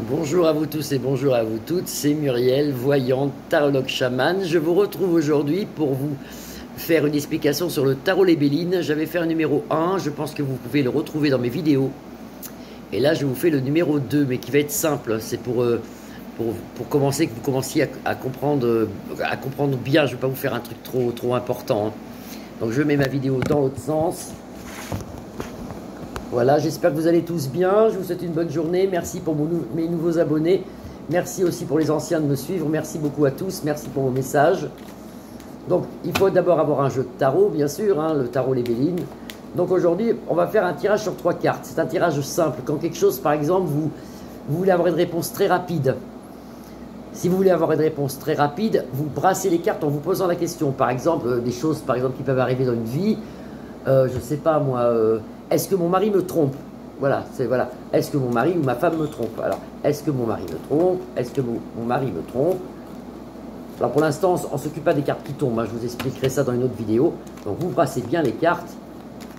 Bonjour à vous tous et bonjour à vous toutes, c'est Muriel, voyante, tarologue chamane. Je vous retrouve aujourd'hui pour vous faire une explication sur le tarot Les Bélines. J'avais fait un numéro 1, je pense que vous pouvez le retrouver dans mes vidéos. Et là, je vous fais le numéro 2, mais qui va être simple. C'est pour commencer, que vous commenciez à comprendre bien. Je ne vais pas vous faire un truc trop important, hein. Donc je mets ma vidéo dans l'autre sens. Voilà, j'espère que vous allez tous bien. Je vous souhaite une bonne journée. Merci pour mes nouveaux abonnés. Merci aussi pour les anciens de me suivre. Merci beaucoup à tous. Merci pour vos messages. Donc, il faut d'abord avoir un jeu de tarot, bien sûr, hein, le tarot Les Bélines. Donc aujourd'hui, on va faire un tirage sur 3 cartes. C'est un tirage simple. Quand quelque chose, par exemple, vous voulez avoir une réponse très rapide. Si vous voulez avoir une réponse très rapide, vous brassez les cartes en vous posant la question. Par exemple, des choses qui peuvent arriver dans une vie. Je ne sais pas moi, est-ce que mon mari me trompe? Voilà, voilà. Est-ce que mon mari ou ma femme me trompe? Alors, est-ce que mon mari me trompe? Est-ce que mon mari me trompe? Alors pour l'instant, on ne s'occupe pas des cartes qui tombent, hein. Je vous expliquerai ça dans une autre vidéo. Donc vous brassez bien les cartes,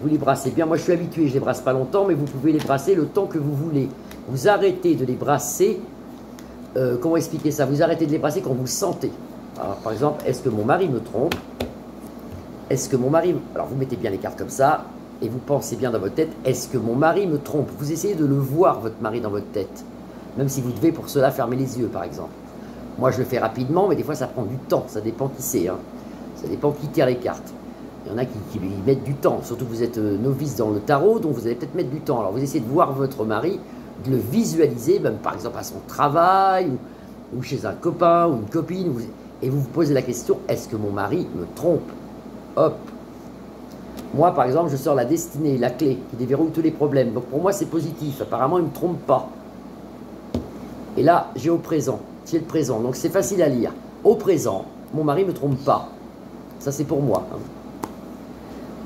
vous les brassez bien. Moi je suis habitué, je ne les brasse pas longtemps, mais vous pouvez les brasser le temps que vous voulez. Vous arrêtez de les brasser, comment expliquer ça? Vous arrêtez de les brasser quand vous sentez. Alors, par exemple, est-ce que mon mari me trompe? Est-ce que mon mari... Alors vous mettez bien les cartes comme ça, et vous pensez bien dans votre tête, est-ce que mon mari me trompe? Vous essayez de le voir, votre mari, dans votre tête. Même si vous devez pour cela fermer les yeux, par exemple. Moi, je le fais rapidement, mais des fois, ça prend du temps. Ça dépend qui c'est, hein. Ça dépend qui tire les cartes. Il y en a qui mettent du temps. Surtout que vous êtes novice dans le tarot, donc vous allez peut-être mettre du temps. Alors, vous essayez de voir votre mari, de le visualiser, même par exemple à son travail, ou chez un copain, ou une copine, et vous vous posez la question, est-ce que mon mari me trompe? Hop. Moi, par exemple, je sors la destinée, la clé, qui déverrouille tous les problèmes. Donc, pour moi, c'est positif. Apparemment, il ne me trompe pas. Et là, j'ai au présent. J'ai le présent. Donc, c'est facile à lire. Au présent, mon mari ne me trompe pas. Ça, c'est pour moi, hein.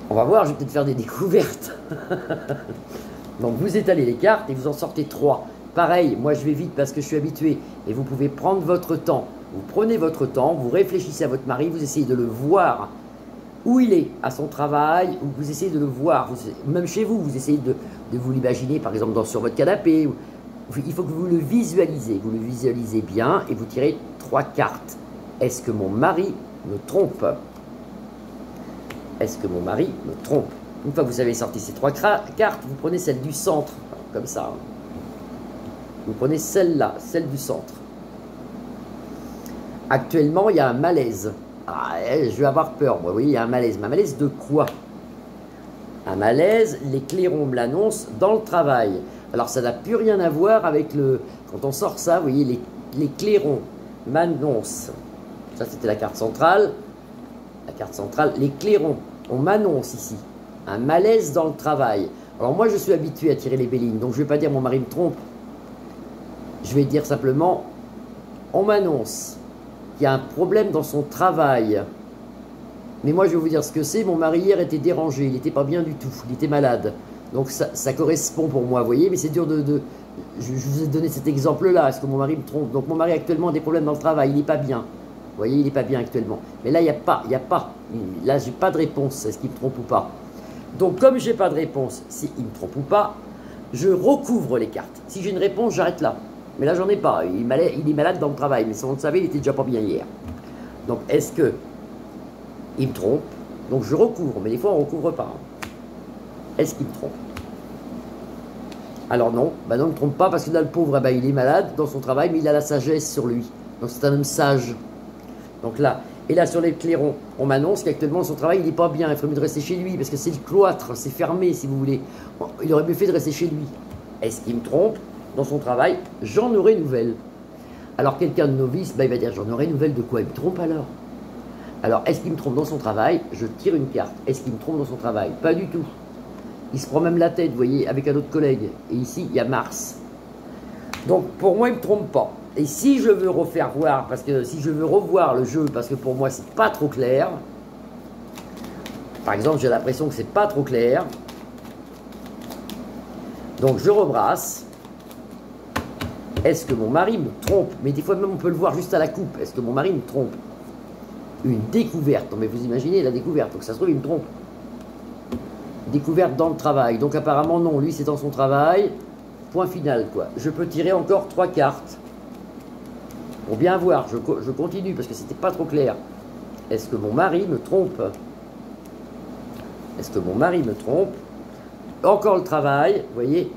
On va voir, je vais peut-être faire des découvertes. Donc, vous étalez les cartes et vous en sortez 3. Pareil, moi, je vais vite parce que je suis habitué. Et vous pouvez prendre votre temps. Vous prenez votre temps, vous réfléchissez à votre mari, vous essayez de le voir où il est, à son travail, ou vous essayez de le voir, même chez vous, vous essayez de vous l'imaginer, par exemple, sur votre canapé. Il faut que vous le visualisez bien, et vous tirez 3 cartes. Est-ce que mon mari me trompe? Est-ce que mon mari me trompe? Une fois que vous avez sorti ces 3 cartes, vous prenez celle du centre, comme ça. Vous prenez celle-là, celle du centre. Actuellement, il y a un malaise. Ah, je vais avoir peur, moi. Oui, il y a un malaise. Mais un malaise de quoi? Un malaise, les clairons me l'annoncent, dans le travail. Alors, ça n'a plus rien à voir avec le... Quand on sort ça, vous voyez, les clairons m'annoncent. Ça, c'était la carte centrale. La carte centrale, les clairons, on m'annonce ici un malaise dans le travail. Alors, moi, je suis habitué à tirer les bélines. Donc, je ne vais pas dire mon mari me trompe. Je vais dire simplement, on m'annonce qu'il y a un problème dans son travail. Mais moi, je vais vous dire ce que c'est. Mon mari hier était dérangé. Il n'était pas bien du tout. Il était malade. Donc, ça correspond pour moi, vous voyez. Mais c'est dur je vous ai donné cet exemple-là. Est-ce que mon mari me trompe? Donc, mon mari actuellement a des problèmes dans le travail. Il n'est pas bien. Vous voyez, il n'est pas bien actuellement. Mais là, il n'y a pas. Là, je n'ai pas de réponse. Est-ce qu'il me trompe ou pas? Donc, comme je n'ai pas de réponse, s'il me trompe ou pas, je recouvre les cartes. Si j'ai une réponse, j'arrête là. Mais là, j'en ai pas. Il est malade dans le travail. Mais si on le savait, il était déjà pas bien hier. Donc, est-ce que il me trompe? Donc, je recouvre. Mais des fois, on ne recouvre pas. Est-ce qu'il me trompe? Alors non. Ben non, il ne me trompe pas parce que là, le pauvre, ben, il est malade dans son travail, mais il a la sagesse sur lui. Donc, c'est un homme sage. Donc là, et là, sur les clairons, on m'annonce qu'actuellement, son travail, il n'est pas bien. Il ferait mieux de rester chez lui parce que c'est le cloître. C'est fermé, si vous voulez. Il aurait mieux fait de rester chez lui. Est-ce qu'il me trompe? Dans son travail, j'en aurai nouvelle. Alors quelqu'un de novice, ben, il va dire, j'en aurai nouvelle de quoi? Il me trompe alors? Alors, est-ce qu'il me trompe dans son travail? Je tire une carte. Est-ce qu'il me trompe dans son travail? Pas du tout. Il se prend même la tête, vous voyez, avec un autre collègue. Et ici, il y a Mars. Donc, pour moi, il ne me trompe pas. Et si je veux refaire voir, parce que si je veux revoir le jeu, parce que pour moi, c'est pas trop clair. Par exemple, j'ai l'impression que c'est pas trop clair. Donc, je rebrasse. Est-ce que mon mari me trompe? Mais des fois même on peut le voir juste à la coupe. Est-ce que mon mari me trompe? Une découverte. Non mais vous imaginez la découverte. Donc ça se trouve il me trompe. Découverte dans le travail. Donc apparemment non. Lui c'est dans son travail. point final, quoi. Je peux tirer encore 3 cartes. Pour bien voir, je continue parce que c'était pas trop clair. Est-ce que mon mari me trompe? Est-ce que mon mari me trompe? Encore le travail, vous voyez.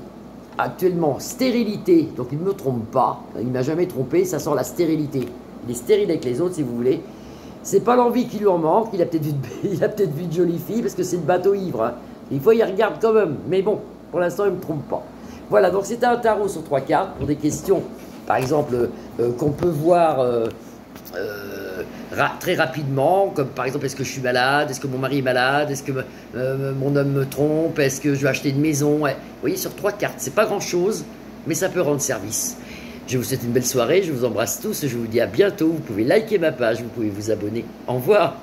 Actuellement, stérilité, donc il ne me trompe pas. Il ne m'a jamais trompé, ça sent la stérilité. Il est stérile avec les autres, si vous voulez. C'est pas l'envie qui lui en manque. Il a peut-être vu de jolies filles parce que c'est le bateau ivre. Hein. Des fois, il regarde quand même. Mais bon, pour l'instant, il ne me trompe pas. Voilà, donc c'était un tarot sur 3 cartes pour des questions, par exemple, qu'on peut voir très rapidement, comme par exemple, est-ce que je suis malade, est-ce que mon mari est malade, est-ce que mon homme me trompe, est-ce que je vais acheter une maison. Ouais. Vous voyez, sur 3 cartes, c'est pas grand-chose, mais ça peut rendre service. Je vous souhaite une belle soirée, je vous embrasse tous, je vous dis à bientôt. Vous pouvez liker ma page, vous pouvez vous abonner. Au revoir.